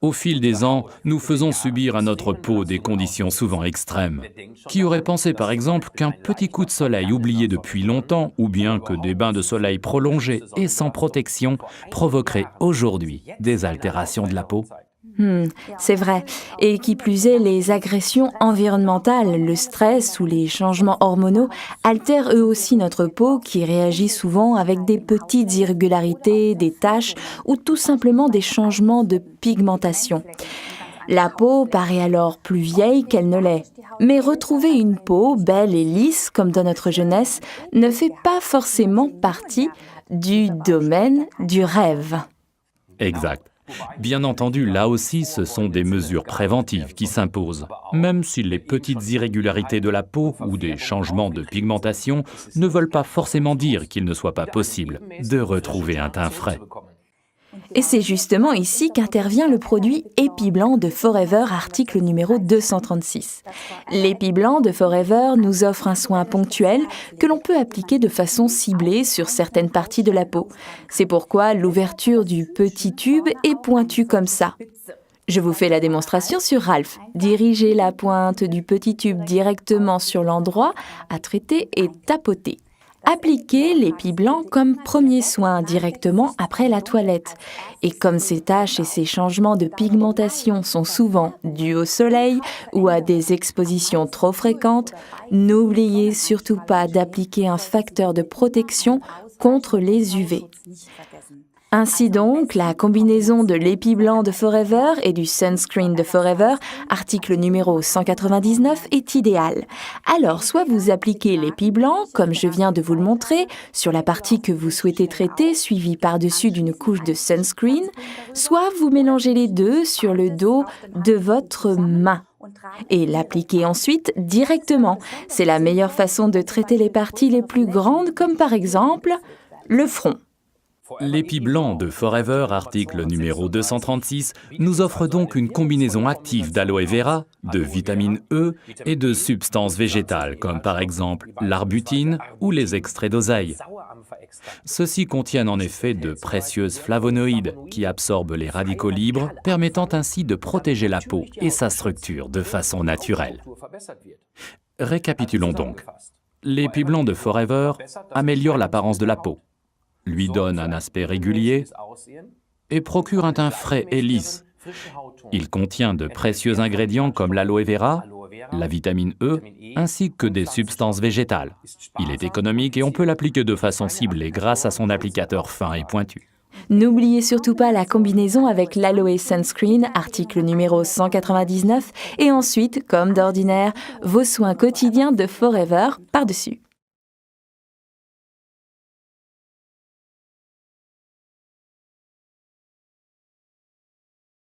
Au fil des ans, nous faisons subir à notre peau des conditions souvent extrêmes. Qui aurait pensé par exemple qu'un petit coup de soleil oublié depuis longtemps, ou bien que des bains de soleil prolongés et sans protection provoqueraient aujourd'hui des altérations de la peau ? C'est vrai. Et qui plus est, les agressions environnementales, le stress ou les changements hormonaux altèrent eux aussi notre peau qui réagit souvent avec des petites irrégularités, des taches ou tout simplement des changements de pigmentation. La peau paraît alors plus vieille qu'elle ne l'est. Mais retrouver une peau belle et lisse comme dans notre jeunesse ne fait pas forcément partie du domaine du rêve. Exact. Bien entendu, là aussi, ce sont des mesures préventives qui s'imposent, même si les petites irrégularités de la peau ou des changements de pigmentation ne veulent pas forcément dire qu'il ne soit pas possible de retrouver un teint frais. Et c'est justement ici qu'intervient le produit Epiblanc de Forever, article numéro 236. L'Epiblanc de Forever nous offre un soin ponctuel que l'on peut appliquer de façon ciblée sur certaines parties de la peau. C'est pourquoi l'ouverture du petit tube est pointue comme ça. Je vous fais la démonstration sur Ralph. Dirigez la pointe du petit tube directement sur l'endroit à traiter et tapoter. Appliquez l'Epiblanc comme premier soin directement après la toilette. Et comme ces taches et ces changements de pigmentation sont souvent dus au soleil ou à des expositions trop fréquentes, n'oubliez surtout pas d'appliquer un facteur de protection contre les UV. Ainsi donc, la combinaison de l'Epiblanc de Forever et du Sunscreen de Forever, article numéro 199, est idéale. Alors, soit vous appliquez l'Epiblanc, comme je viens de vous le montrer, sur la partie que vous souhaitez traiter, suivie par-dessus d'une couche de Sunscreen, soit vous mélangez les deux sur le dos de votre main. Et l'appliquer ensuite directement. C'est la meilleure façon de traiter les parties les plus grandes, comme par exemple le front. L'Epiblanc de Forever, article numéro 236, nous offre donc une combinaison active d'aloe vera, de vitamine E et de substances végétales, comme par exemple l'arbutine ou les extraits d'oseille. Ceux-ci contiennent en effet de précieuses flavonoïdes qui absorbent les radicaux libres, permettant ainsi de protéger la peau et sa structure de façon naturelle. Récapitulons donc. L'Epiblanc de Forever améliore l'apparence de la peau, lui donne un aspect régulier et procure un teint frais et lisse. Il contient de précieux ingrédients comme l'aloe vera, la vitamine E, ainsi que des substances végétales. Il est économique et on peut l'appliquer de façon ciblée grâce à son applicateur fin et pointu. N'oubliez surtout pas la combinaison avec l'Aloe Sunscreen, article numéro 199, et ensuite, comme d'ordinaire, vos soins quotidiens de Forever par-dessus.